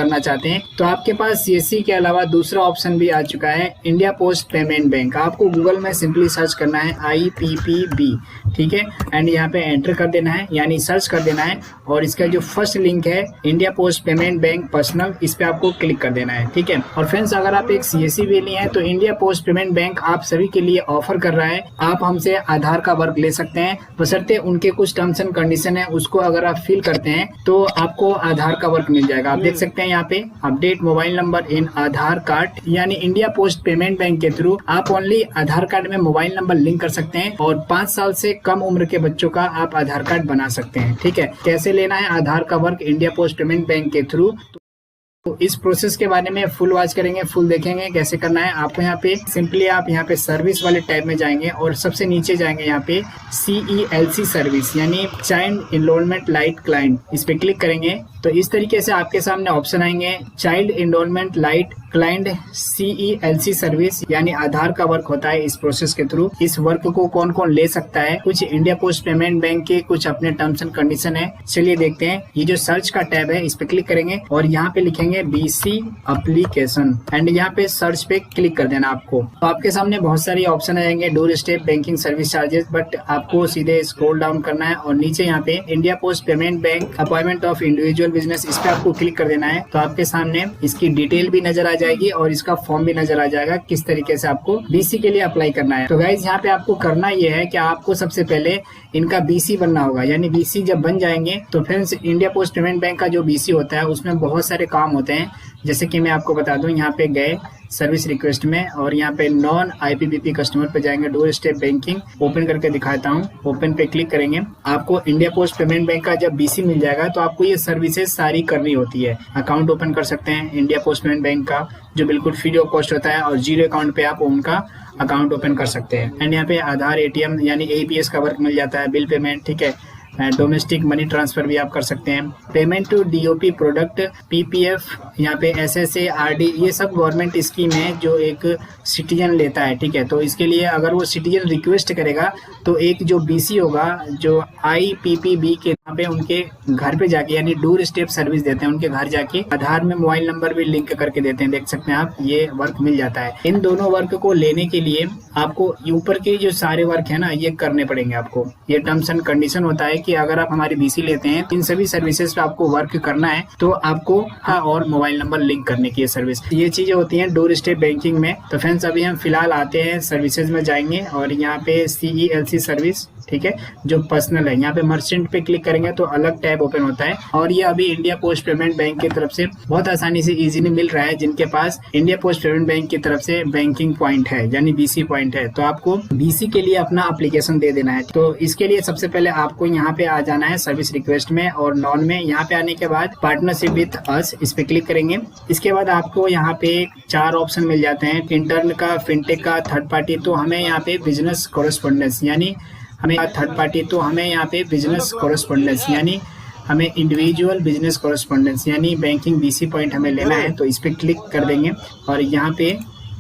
करना चाहते हैं तो आपके पास सीएससी के अलावा दूसरा ऑप्शन भी आ चुका है, इंडिया पोस्ट पेमेंट बैंक। आपको गूगल में सिंपली सर्च करना है IPPB, ठीक है, एंड यहाँ पे एंटर कर देना है, यानी सर्च कर देना है, और इसका जो फर्स्ट लिंक है India post payment bank personal, इस पे आपको क्लिक कर देना है, ठीक है। और फ्रेंड्स, अगर आप एक सीएससी भी लिए हैं तो इंडिया पोस्ट पेमेंट बैंक आप सभी के लिए ऑफर कर रहा है, आप हमसे आधार का वर्क ले सकते हैं, बशर्ते उनके कुछ टर्म्स एंड कंडीशन है, उसको अगर आप फिल करते हैं तो आपको आधार का वर्क मिल जाएगा। आप देख सकते हैं यहाँ पे update mobile number in Aadhaar card, यानी इंडिया पोस्ट पेमेंट बैंक के थ्रू आप ओनली आधार कार्ड में मोबाइल नंबर लिंक कर सकते हैं और 5 साल से कम उम्र के बच्चों का आप आधार कार्ड बना सकते हैं, ठीक है। कैसे लेना है आधार का work India post payment bank के थ्रू, तो इस प्रोसेस के बारे में फुल वॉच करेंगे, फुल देखेंगे कैसे करना है। आपको यहाँ पे सिंपली आप यहाँ पे सर्विस वाले टैब में जाएंगे और सबसे नीचे जाएंगे यहाँ पे CELC सर्विस, यानी चाइल्ड इनरोलमेंट लाइट क्लाइंट, इस पे क्लिक करेंगे तो इस तरीके से आपके सामने ऑप्शन आएंगे, child enrolment lite client CELC service, यानी आधार का वर्क होता है इस प्रोसेस के थ्रू। इस वर्क को कौन कौन ले सकता है, कुछ इंडिया पोस्ट पेमेंट बैंक के कुछ अपने टर्म्स एंड कंडीशन है, चलिए देखते हैं। ये जो सर्च का टैब है इस पे क्लिक करेंगे और यहाँ पे लिखेंगे BC एप्लीकेशन एंड यहाँ पे सर्च पे क्लिक कर देना आपको। तो आपके सामने बहुत सारी ऑप्शन आ जाएंगे, door step banking service charges, but आपको सीधे स्क्रॉल डाउन करना है और नीचे यहाँ पे India post payment bank appointment of individual business, इस पे आपको क्लिक कर देना है। तो आपके सामने इसकी डिटेल भी नजर आ जाएगी और इसका फॉर्म भी नजर आ जाएगा, किस तरीके से आपको BC के लिए अप्लाई करना है। तो गाइज यहाँ पे आपको करना ये है कि आपको सबसे पहले इनका BC बनना होगा, यानी BC जब बन जाएंगे तो friends India post payment bank का जो BC होता है उसमें बहुत सारे काम होते हैं, जैसे कि मैं आपको बता दूं, यहाँ पे गए सर्विस रिक्वेस्ट में और यहाँ पे नॉन IPPB कस्टमर पे जाएंगे, डोर स्टेप बैंकिंग ओपन करके दिखाता हूँ, ओपन पे क्लिक करेंगे। आपको इंडिया पोस्ट पेमेंट बैंक का जब BC मिल जाएगा तो आपको ये सर्विसेज सारी करनी होती है। अकाउंट ओपन कर सकते हैं इंडिया पोस्ट पेमेंट बैंक का, जो बिल्कुल फ्री ऑफ कॉस्ट होता है, और जीरो अकाउंट पे आप उनका अकाउंट ओपन कर सकते हैं। एंड यहाँ पे आधार ATM यानी APS का वर्क मिल जाता है, बिल पेमेंट, ठीक है, डोमेस्टिक मनी ट्रांसफर भी आप कर सकते हैं, payment to DOP product, PPF, यहाँ पे SSA RD, ये सब गवर्नमेंट स्कीम है जो एक सिटीजन लेता है, ठीक है। तो इसके लिए अगर वो सिटीजन रिक्वेस्ट करेगा तो एक जो BC होगा जो IPPB के यहाँ पे उनके घर पे जाके, यानी डोर स्टेप सर्विस देते हैं, उनके घर जाके आधार में मोबाइल नंबर भी लिंक करके देते हैं, देख सकते हैं आप, ये वर्क मिल जाता है। इन दोनों वर्क को लेने के लिए आपको ऊपर के जो सारे वर्क है ना ये करने पड़ेंगे आपको। ये टर्म्स एंड कंडीशन होता है कि अगर आप हमारी BC लेते हैं इन सभी सर्विसेज पे आपको वर्क करना है तो आपको और मोबाइल नंबर लिंक करने की सर्विस, ये चीजें होती हैं डोर स्टेप बैंकिंग में। तो फ्रेंड्स अभी हम फिलहाल आते हैं सर्विसेज में जाएंगे और यहाँ पे CELC सर्विस, ठीक है, जो पर्सनल है, यहाँ पे मर्चेंट पे क्लिक करेंगे तो अलग टैब ओपन होता है और ये अभी इंडिया पोस्ट पेमेंट बैंक की तरफ से बहुत आसानी से इजीली मिल रहा है, जिनके पास इंडिया पोस्ट पेमेंट बैंक की तरफ से बैंकिंग पॉइंट है, यानी BC पॉइंट है। तो आपको BC के लिए अपना एप्लीकेशन दे देना है। तो इसके लिए सबसे पहले आपको यहाँ पे आ जाना है सर्विस रिक्वेस्ट में और नॉन में। यहाँ पे आने के बाद पार्टनरशिप विथ अस, इस पे क्लिक करेंगे। इसके बाद आपको यहाँ पे 4 ऑप्शन मिल जाते हैं, इंटर्न का, फिनटेक का, थर्ड पार्टी। तो हमें यहाँ पे बिजनेस कॉरेस्पोंडेंस, यानी हमें थर्ड पार्टी, तो हमें यहाँ पे बिजनेस कॉरेस्पोंडेंस यानी हमें इंडिविजुअल बिजनेस कॉरेस्पोंडेंस यानी बैंकिंग BC पॉइंट हमें लेना है। तो इस पे क्लिक कर देंगे और यहाँ पे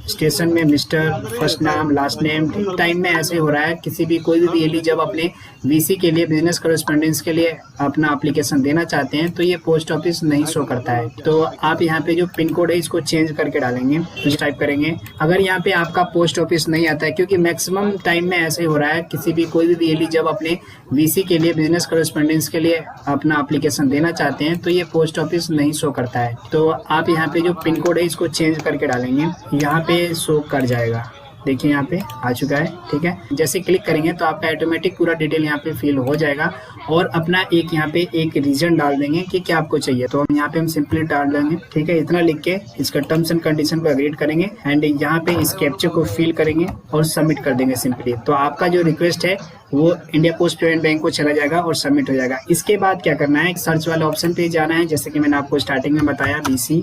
स्टेशन में मिस्टर, फर्स्ट नाम, लास्ट नेम, टाइम में ऐसे हो रहा है, किसी भी कोई भी एली जब अपने BC के लिए, बिजनेस कॉरेस्पोंडेंस के लिए अपना एप्लीकेशन देना चाहते हैं तो ये पोस्ट ऑफिस नहीं शो करता है। तो आप यहाँ पे जो पिन कोड है इसको चेंज करके डालेंगे, कुछ टाइप करेंगे। अगर यहाँ पे आपका पोस्ट ऑफिस नहीं आता है, क्योंकि मैक्सिमम टाइम में ऐसे हो रहा है, किसी भी कोई भी एली जब अपने BC के लिए, बिजनेस कॉरेस्पोंडेंस के लिए अपना एप्लीकेशन देना चाहते हैं तो ये पोस्ट ऑफिस नहीं शो करता है। तो आप यहाँ पे जो पिन कोड है इसको चेंज करके डालेंगे, यहाँ पे शो कर जाएगा। देखिए यहाँ पे आ चुका है, ठीक है। जैसे क्लिक करेंगे तो आपका ऑटोमेटिक पूरा डिटेल यहाँ पे फिल हो जाएगा और अपना एक यहाँ पे एक रीजन डाल देंगे कि क्या आपको चाहिए। तो हम यहाँ पे हम सिंपली डाल देंगे, ठीक है, इतना लिख के इसका टर्म्स एंड कंडीशन को एग्रीड करेंगे एंड यहाँ पे इस कैप्चा को फिल करेंगे और सबमिट कर देंगे सिंपली। तो आपका जो रिक्वेस्ट है वो इंडिया पोस्ट पेमेंट बैंक को चला जाएगा और सबमिट हो जाएगा। इसके बाद क्या करना है, सर्च वाले ऑप्शन पे जाना है, जैसे कि मैंने आपको स्टार्टिंग में बताया BC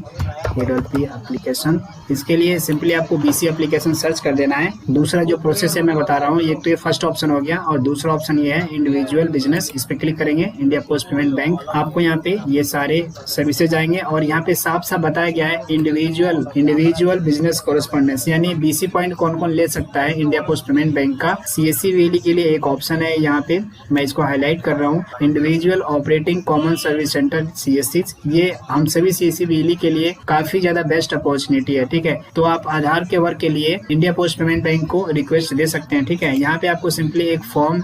एप्लीकेशन। इसके लिए सिंपली आपको BC एप्लीकेशन सर्च कर देना है। दूसरा जो प्रोसेस है मैं बता रहा हूँ, एक तो ये फर्स्ट ऑप्शन हो गया और दूसरा ऑप्शन ये है इंडिविजुअल बिजनेस, इस पे क्लिक करेंगे, इंडिया पोस्ट पेमेंट बैंक। आपको यहाँ पे ये सारे सर्विसेज आएंगे और यहाँ पे साफ साफ बताया गया है इंडिविजुअल बिजनेस कॉरेस्पोंडेंस, यानी BC पॉइंट कौन कौन ले सकता है इंडिया पोस्ट पेमेंट बैंक का। CSC के लिए एक ऑप्शन है यहाँ पे, मैं इसको हाईलाइट कर रहा हूँ, individual operating common service centre CSC। ये हम सभी CSC बिजली के लिए काफी ज्यादा बेस्ट अपॉर्चुनिटी है, ठीक है। तो आप आधार के वर्क के लिए इंडिया पोस्ट पेमेंट बैंक को रिक्वेस्ट दे सकते हैं, ठीक है। यहाँ पे आपको सिंपली एक फॉर्म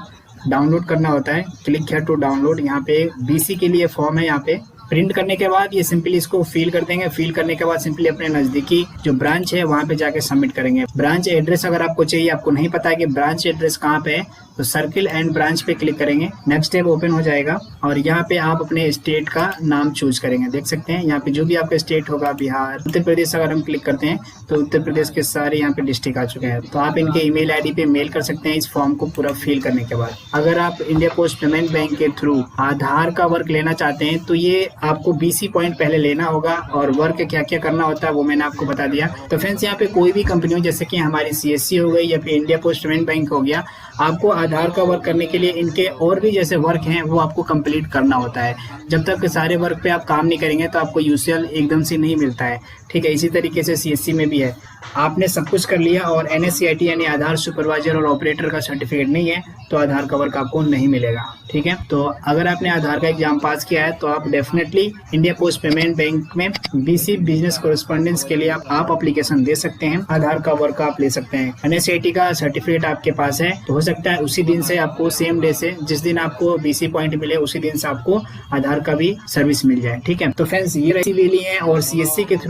डाउनलोड करना होता है, क्लिक हियर टू डाउनलोड। यहाँ पे BC के लिए फॉर्म है, यहाँ पे प्रिंट करने के बाद ये सिंपली इसको फिल कर देंगे। फिल करने के बाद सिंपली अपने नजदीकी जो ब्रांच है वहां पे जाके सबमिट करेंगे। ब्रांच एड्रेस अगर आपको चाहिए, आपको नहीं पता है कि ब्रांच एड्रेस कहाँ पे है, तो सर्किल एंड ब्रांच पे क्लिक करेंगे। नेक्स्ट टैब ओपन हो जाएगा और यहाँ पे आप अपने स्टेट का नाम चूज करेंगे। देख सकते हैं यहाँ पे जो भी आपका स्टेट होगा, बिहार, उत्तर प्रदेश, अगर हम क्लिक करते हैं तो उत्तर प्रदेश के सारे यहाँ पे डिस्ट्रिक्ट आ चुके हैं। तो आप इनके ईमेल आईडी पे मेल कर सकते हैं इस फॉर्म को पूरा फिल करने के बाद। अगर आप इंडिया पोस्ट पेमेंट बैंक के थ्रू आधार का वर्क लेना चाहते हैं तो ये आपको BC पॉइंट पहले लेना होगा, और वर्क क्या क्या करना होता है वो मैंने आपको बता दिया। तो फ्रेंड्स, यहाँ पे कोई भी कंपनी हो, जैसे कि हमारी CSC हो गई या फिर इंडिया पोस्ट पेमेंट बैंक हो गया, आपको आधार का वर्क करने के लिए इनके और भी जैसे वर्क हैं वो आपको कंप्लीट करना होता है। जब तक सारे वर्क पे आप काम नहीं करेंगे तो आपको UCL एकदम से नहीं मिलता है, ठीक है। इसी तरीके से CSC में भी है। आपने सब कुछ कर लिया और NSCIT यानी आधार सुपरवाइजर और ऑपरेटर का सर्टिफिकेट नहीं है तो आधार का वर्क आपको नहीं मिलेगा, ठीक है। तो अगर आपने आधार का एग्जाम पास किया है तो आप definitely India post payment bank में BC बिजनेस कोरेस्पोंडेंस के लिए आप एप्लीकेशन दे सकते हैं। आधार का वर्क आप ले सकते हैं। NSCIT का सर्टिफिकेट आपके पास है तो हो सकता है उसी दिन से आपको, सेम डे से, जिस दिन आपको BC पॉइंट मिले उसी दिन से आपको आधार का भी सर्विस मिल जाए, ठीक है। तो फ्रेंड्स, ये रही है और CSC के थ्रू